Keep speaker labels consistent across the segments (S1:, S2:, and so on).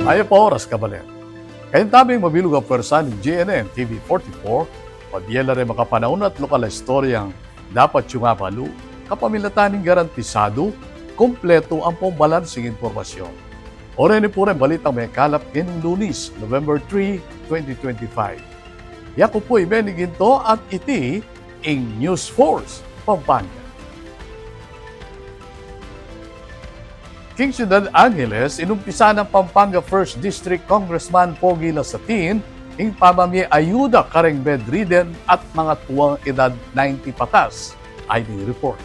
S1: Ayo pa oras, kabaler. Kayong tabing mabilog ang pwersa ni GNN TV44, pabyela rin makapanahon at lokal na istoryang dapat yung apalo, kapamilataning garantisado, kompleto ang pambalansing informasyon. Ore ni po rin balitang may kalap kining Lunis, November 3, 2025. Yako po ibenigin to at iti ing News Force, Pampanga. King Ciudad Angeles, inumpisa ng Pampanga 1st District Congressman Pogi Lasatin ing pamami ayuda kareng bedridden at mga tuwang edad 90 patas. ID report.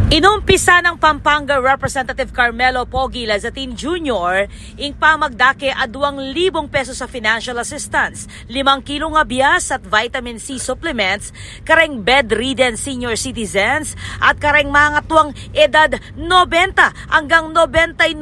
S2: Inumpisa ng Pampanga Representative Carmelo Pogi Lasatin Jr. ing pamagdake a 2,000 pesos sa financial assistance, 5 kilong nga bias at vitamin C supplements, kareng bedridden senior citizens at kareng mga tuwang edad 90 hanggang 99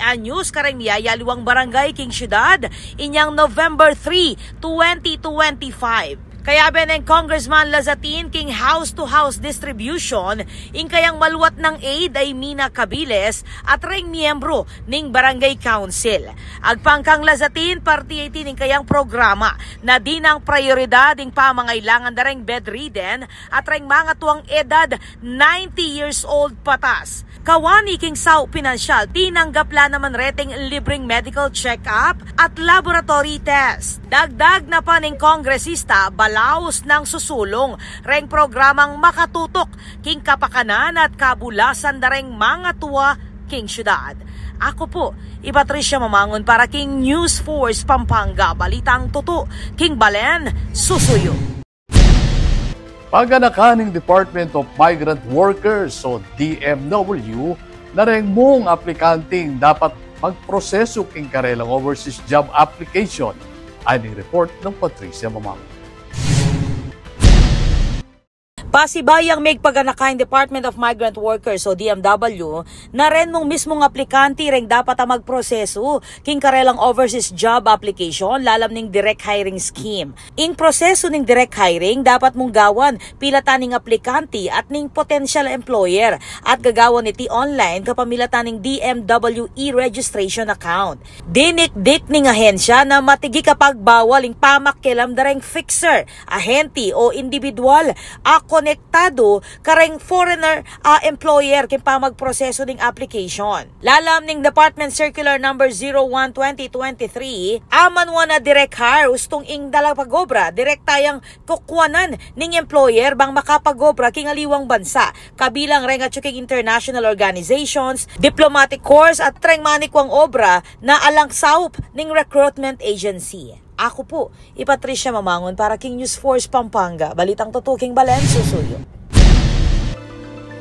S2: anyos kareng miyayaliwang barangay King Ciudad inyang November 3, 2025. Kaya beneng Congressman Lasatin king house-to-house distribution ing kayang maluwat ng aid ay Mina Cabiles at ring miyembro ning Barangay Council. Agpangkang Lasatin, partiyati ning kayang programa na dinang prioridad ing pamangailangan na ring bedridden at ring mga tuwang edad 90 years old patas. Kawani king sao pinansyal, tinanggapla naman reting libreng medical check-up at laboratory test. Dagdag na pa ning kongresista, balaos ng susulong, reng programang makatutok, king kapakanan at kabulasan na reng mga tuwa, king syudad. Ako po, Patricia Mamangon para king News Force Pampanga, balitang tuto, king Balen, Susuyo.
S1: Paganakaning Department of Migrant Workers o DMW na rin mong aplikanting dapat magproseso king karelang overseas job application ay ni-report ng Patricia Mamangon.
S2: Pasibayang may paganakain Department of Migrant Workers o DMW na rin mong mismong aplikante ring dapat magproseso king karelang overseas job application lalam ning direct hiring scheme. Ing proseso ning direct hiring dapat mong gawan pilatan ning aplikante at ning potential employer at gagawan iti online kapamilatan ning DMW e-registration account. Dinik-dik ning ahensya na matigi kapag bawal ing pamakkilam dareng fixer, ahente o individual konektado kareng foreigner employer kin pa magproseso ning application. Lalam ning Department Circular number 01/2023, aman na direct hire ustong ing dalapagobra direct tayang kukwanan ning employer bang makapagobra king aliwang bansa kabilang reng at king international organizations, diplomatic corps at reng manikwang obra na alang saup ning recruitment agency. Ako po, Patricia Mamangon para king News Force Pampanga, balitang tutuking Balen, Susuyo.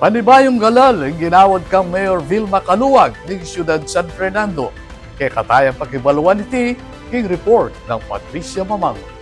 S1: Panibayong galal ang ginawad kang Mayor Vilma Caluag ng Ciudad San Fernando. Kaya katayang pakibaluan iti king report ng Patricia Mamangon.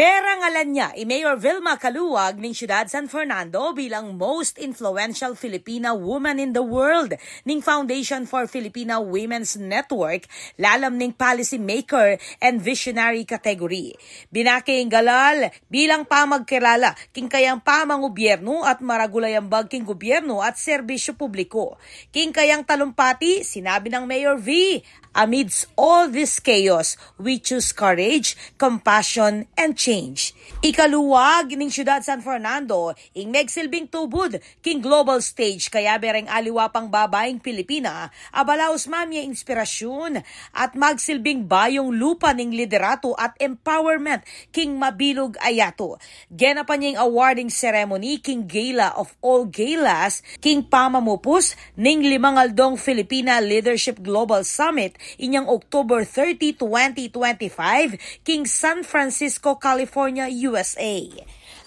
S2: Pera ngalan niya, Mayor Vilma Caluag ng Ciudad San Fernando bilang most influential Filipina woman in the world ning Foundation for Filipina Women's Network, lalam ning policy maker and visionary category. Binaking galal bilang pamagkilala king kayang pamangobyerno at maragulayambag king gobyerno at serbisyo publiko. King kayang talumpati, sinabi ng Mayor V, amidst all this chaos, we choose courage, compassion, and change. Ikaluwag ning Ciudad San Fernando, ing megsilbing tubod king global stage kaya bereng aliwa pang babaeng Pilipina, abalaos mamya inspirasyon at magsilbing bayong lupa ning liderato at empowerment king mabilog ayato. Genapan niya ing awarding ceremony king gala of all galas, king pamamupus ning 5 Filipina Leadership Global Summit inyang October 30, 2025, king San Francisco, California, USA.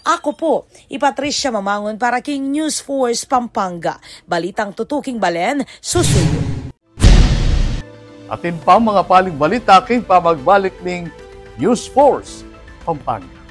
S2: Ako po, Patricia Mamangon para king News Force Pampanga, balitang tutuking Balen, Susuyo.
S1: Atin pa mga paling balita king pamagbalik ning News Force Pampanga.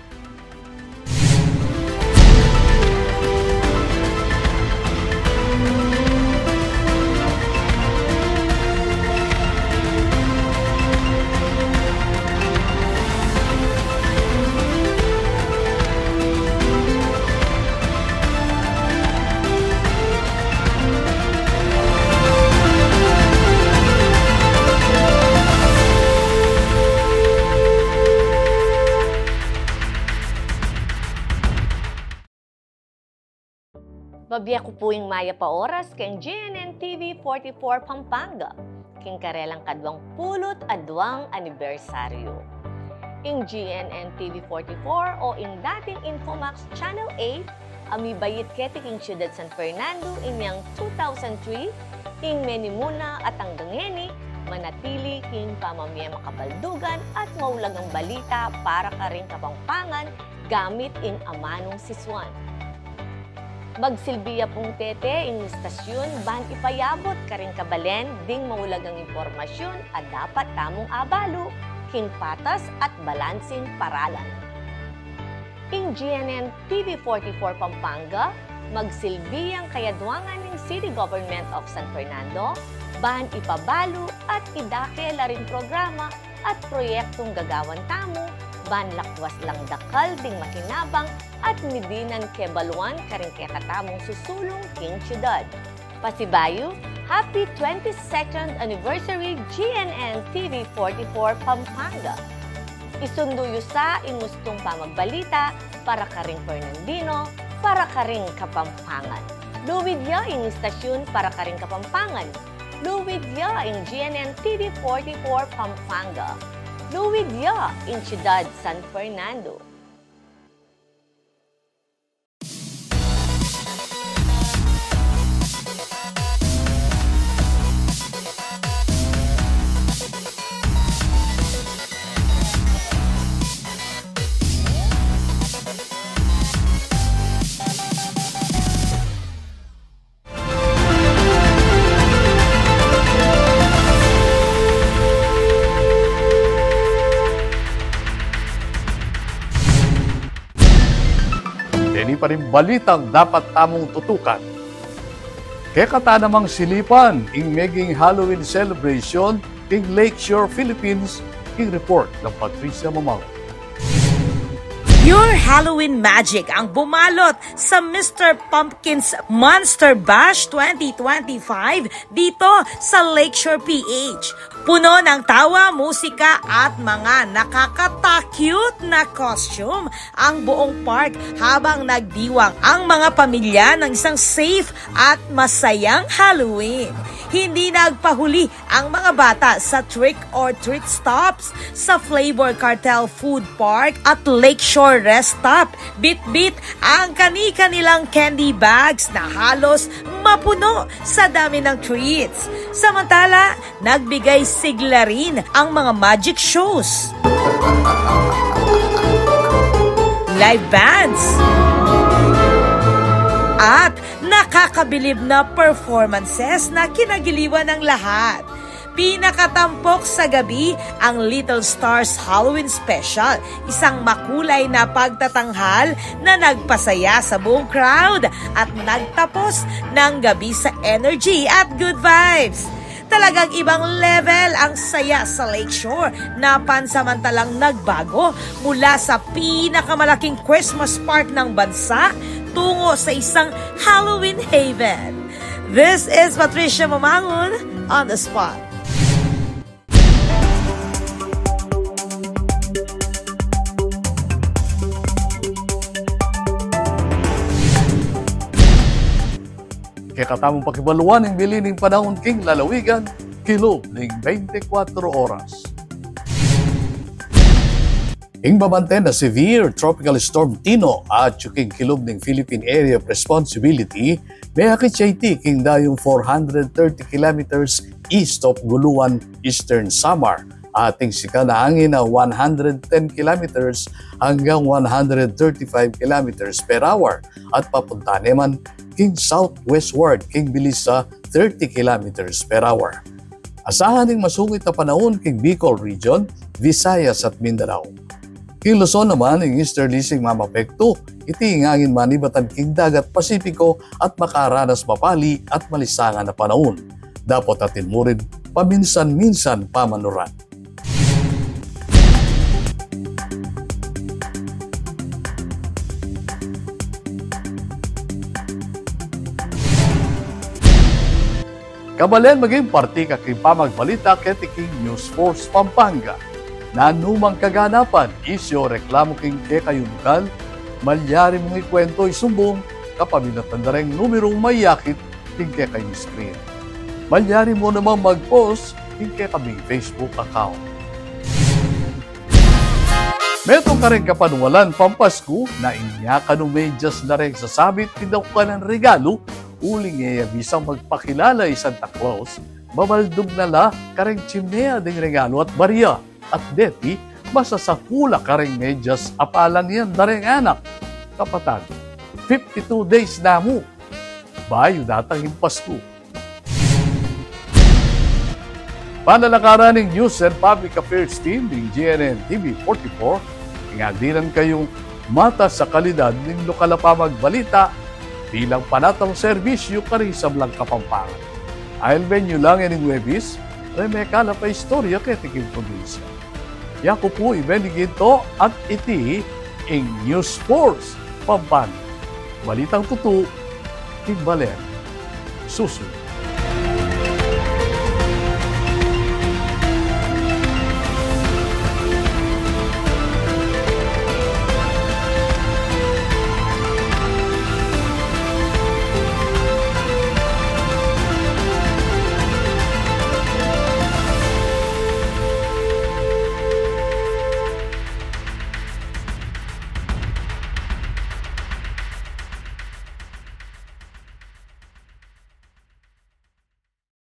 S3: Babiya ko po yung maya pa oras kay GNN TV 44 Pampanga. King karelang kadwang pulot adwang anibersaryo. Ing GNN TV 44 o ing dating Infomax Channel 8, ami bayit keti king Ciudad San Fernando inyang 2003, ing menimuna at hanggang ngeni, manatili king pamamaya makabaldugan at maulagang balita para karing kapampangan gamit ing amanong siswan. Magsilbiya pong tete ing istasyon ban ipayabot karing kabalen ding maulagang impormasyon at dapat tamong abalo king patas at balansing paralan. Ing GNN TV 44 Pampanga, magsilbiyang kayadwangan ng City Government of San Fernando, ban ipabalo at idake la rin programa at proyektong gagawan tamo, ban lakwas lang dakal ding makinabang at midinan kebaluan karing kekatamong susulong king syudad. Pasibayo, happy 22nd anniversary GNN TV 44 Pampanga. Isunduyo sa ingustong pamagbalita para karing Fernandino, para karing Kapampangan. Luwidya ing istasyon para karing Kapampangan. Luwidya ing GNN TV 44 Pampanga. Luwidya ing Ciudad San Fernando.
S1: Dini pa rin balitang dapat tamong tutukan. Kaya kata namang silipan ing maging Halloween celebration ing Lakeshore, Philippines, ing report ng Patricia Mamao.
S2: Pure Halloween magic ang bumalot sa Mr. Pumpkin's Monster Bash 2025 dito sa Lakeshore, PH. Puno ng tawa, musika at mga nakakata-cute na costume ang buong park habang nagdiwang ang mga pamilya ng isang safe at masayang Halloween. Hindi nagpahuli ang mga bata sa trick or treat stops sa Flavor Cartel Food Park at Lakeshore Rest Stop. Bit-bit ang kani-kanilang candy bags na halos mapuno sa dami ng treats. Samantala, nagbigay sigla rin ang mga magic shows, live bands, at nakakabilib na performances na kinagiliwan ng lahat. Pinakatampok sa gabi ang Little Stars Halloween Special, isang makulay na pagtatanghal na nagpasaya sa buong crowd at nagtapos ng gabi sa energy at good vibes. Talagang ibang level ang saya sa Lakeshore na pansamantalang nagbago mula sa pinakamalaking Christmas park ng bansa tungo sa isang Halloween haven. This is Patricia Mamangon on the spot.
S1: Kaya katamong pakibaluan ng bilining panahon king lalawigan, kilo ng 24 oras. Ing babante na severe tropical storm Tino at yuking kilob ng Philippine Area of Responsibility, may hakitsyayti king dayong 430 kilometers east of Guluan, Eastern Samar. Ating sika na hangin na 110 kilometers hanggang 135 kilometers per hour at papunta naman king southwestward king bilis sa 30 kilometers per hour. Asahan ding masungit na panahon king Bicol Region, Visayas at Mindanao. King Luzon naman ang easterly sing mamapekto, iti ingangin manibatan king Dagat Pasipiko at makaranas mapali at malisangan na panahon. Dapat atin mo rin paminsan-minsan pamanuran. Kabalen maging parti kaking pamagbalita ketiking News Force Pampanga. Na numang kaganapan, isyo reklamo king ke kayo lokal, malyari mong ikwento isumbong kapaminatan na rin numerong mayakit hingke kay screen. Malyari mo naman mag-post hingke kaming Facebook account. Metong ka rin kapanuwalan pampasko na inya kanong medyas na rin sasabit pindaw ka ng regalo uling bisang magpakilala Santa Claus, mamaldog na la kareng chimnea ding regalo at barya at deti masasakula kareng medyas apalan yan na rin anak. Kapatag, 52 days na mo. Bayo datang Pasko. Panalakaran ng News and Public Affairs Team ng GNN TV 44, ingagdinan kayong mata sa kalidad ng lokal na pamagbalita bilang panatang serbisyo kari sa Blang Kapampangan. I'll venue lang yan ng Webis, remeka na pa istorya kay Tikim Provincia. Yako po ibenigin to at iti in News Sports Pampanga. Balitang tutu, Timbalen, susunod.